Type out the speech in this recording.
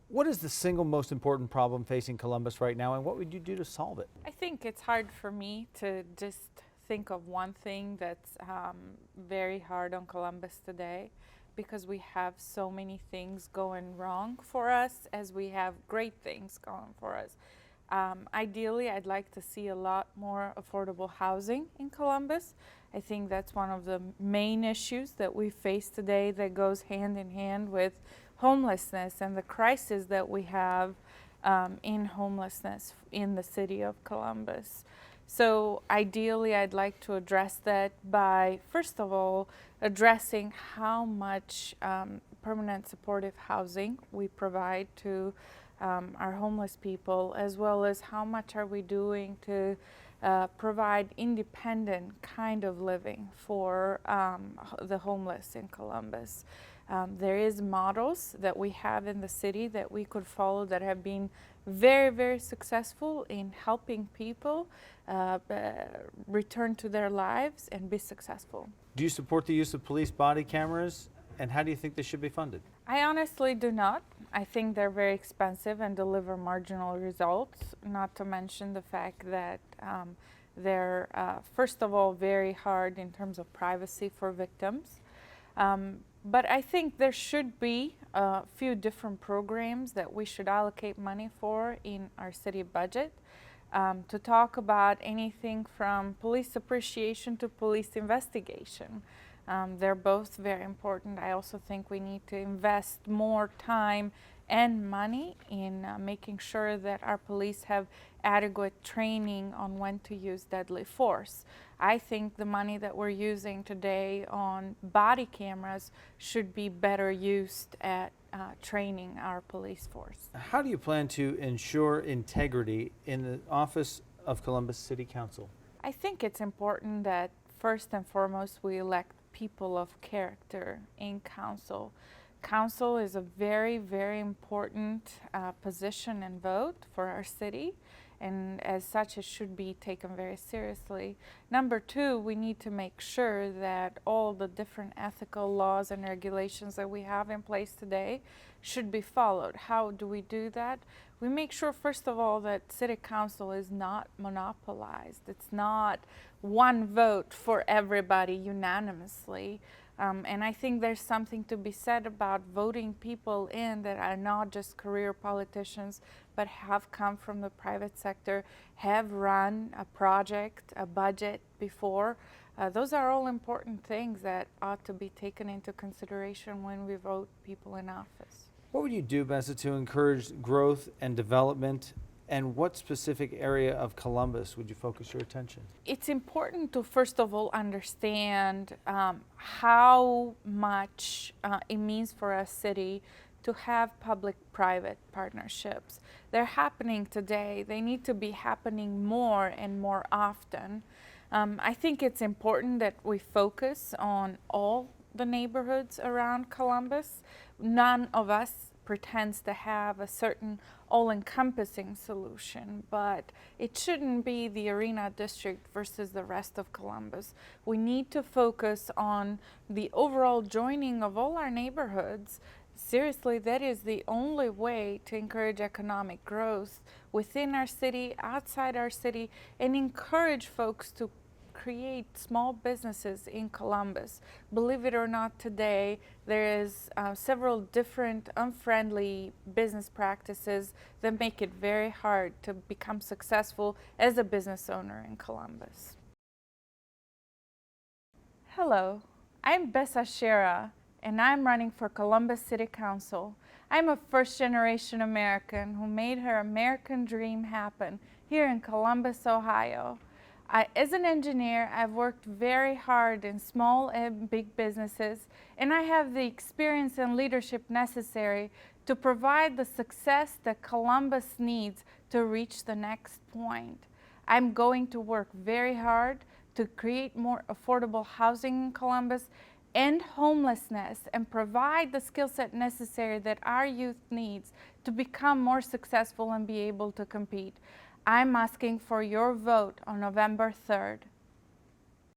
What is the single most important problem facing Columbus right now, and what would you do to solve it? I think it's hard for me to just think of one thing that's very hard on Columbus today, because we have so many things going wrong for us as we have great things going for us. Ideally, I'd like to see a lot more affordable housing in Columbus. I think that's one of the main issues that we face today that goes hand in hand with homelessness and the crisis that we have in homelessness in the city of Columbus. So ideally, I'd like to address that by, first of all, addressing how much permanent supportive housing we provide to our homeless people, as well as how much are we doing to provide independent kind of living for the homeless in Columbus. There is models that we have in the city that we could follow that have been very, very successful in helping people return to their lives and be successful. Do you support the use of police body cameras, and how do you think they should be funded? I honestly do not. I think they're very expensive and deliver marginal results, not to mention the fact that they're, first of all, very hard in terms of privacy for victims. But I think there should be a few different programs that we should allocate money for in our city budget, to talk about anything from police appreciation to police investigation. They're both very important. I also think we need to invest more time and money in making sure that our police have adequate training on when to use deadly force. I think the money that we're using today on body cameras should be better used at training our police force. How do you plan to ensure integrity in the office of Columbus City Council? I think it's important that first and foremost we elect people of character in council. Council is a very, very important position and vote for our city, and as such it should be taken very seriously. Number two, we need to make sure that all the different ethical laws and regulations that we have in place today should be followed. How do we do that? We make sure, first of all, that City Council is not monopolized. It's not one vote for everybody unanimously. And I think there's something to be said about voting people in that are not just career politicians, but have come from the private sector, have run a project, a budget before. Those are all important things that ought to be taken into consideration when we vote people in office. What would you do, Besa, to encourage growth and development, and what specific area of Columbus would you focus your attention? It's important to, first of all, understand how much it means for a city to have public-private partnerships. They're happening today. They need to be happening more and more often. I think it's important that we focus on all the neighborhoods around Columbus. None of us pretends to have a certain all-encompassing solution, but it shouldn't be the Arena District versus the rest of Columbus. We need to focus on the overall joining of all our neighborhoods. Seriously, that is the only way to encourage economic growth within our city, outside our city, and encourage folks to create small businesses in Columbus. Believe it or not, today there is several different unfriendly business practices that make it very hard to become successful as a business owner in Columbus. Hello, I'm Besa Sharrah, and I'm running for Columbus City Council. I'm a first-generation American who made her American dream happen here in Columbus, Ohio. As an engineer, I've worked very hard in small and big businesses, and I have the experience and leadership necessary to provide the success that Columbus needs to reach the next point. I'm going to work very hard to create more affordable housing in Columbus, end homelessness, and provide the skill set necessary that our youth needs to become more successful and be able to compete. I'm asking for your vote on November 3rd.